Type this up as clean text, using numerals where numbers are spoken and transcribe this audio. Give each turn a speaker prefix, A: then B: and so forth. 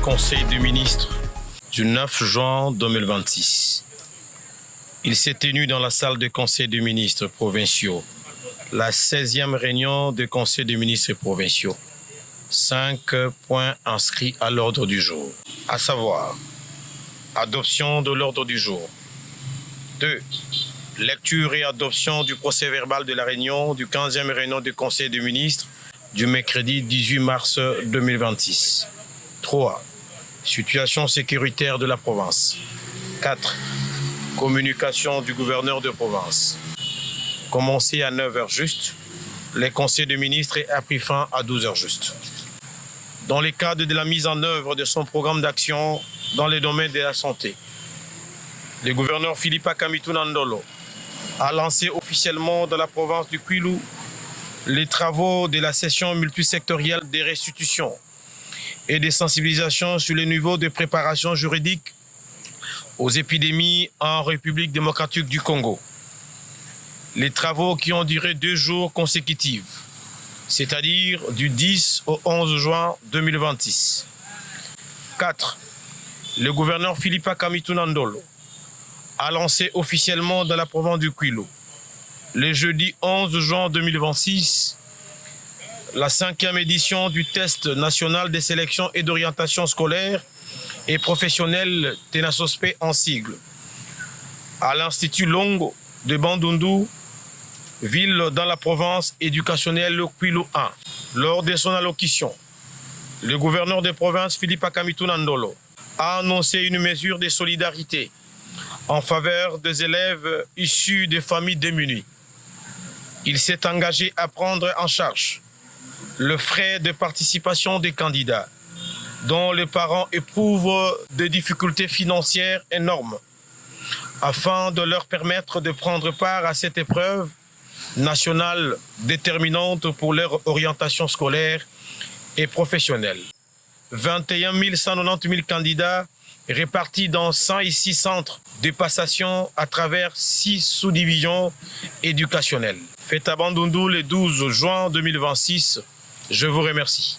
A: Conseil des ministres du 9 juin 2026. Il s'est tenu dans la salle de Conseil des ministres provinciaux la 16e réunion du Conseil des ministres provinciaux. 5 points inscrits à l'ordre du jour, à savoir adoption de l'ordre du jour. 2. Lecture et adoption du procès-verbal de la réunion du 15e réunion du Conseil des ministres du mercredi 18 mars 2026. 3. Situation sécuritaire de la province. 4. Communication du gouverneur de province. Commencé à 9h juste, le Conseil des ministres a pris fin à 12h juste. Dans le cadre de la mise en œuvre de son programme d'action dans le domaine de la santé, le gouverneur Philippa Kamitou Ndolo a lancé officiellement dans la province du Kwilu les travaux de la session multisectorielle de restitution et de sensibilisation sur les niveaux de préparation juridique aux épidémies en République démocratique du Congo. Les travaux qui ont duré 2 jours consécutifs, c'est-à-dire du 10 au 11 juin 2026. 4. Le gouverneur Philippa Kamitou Ndolo a lancé officiellement dans la province du Kwilu, le jeudi 11 juin 2026, la 5e édition du test national de sélection et d'orientation scolaire et professionnelle TENASOSPE en sigle, à l'Institut Longo de Bandundu, ville dans la province éducationnelle Kwilu 1. Lors de son allocution, le gouverneur de province Philippa Kamitou Ndolo a annoncé une mesure de solidarité en faveur des élèves issus des familles démunies. Il s'est engagé à prendre en charge le frais de participation des candidats dont les parents éprouvent des difficultés financières énormes afin de leur permettre de prendre part à cette épreuve nationale déterminante pour leur orientation scolaire et professionnelle. 21 190 000 candidats répartis dans 106 centres de passation à travers 6 sous-divisions éducationnelles. Fête à Bandundu le 12 juin 2026. Je vous remercie.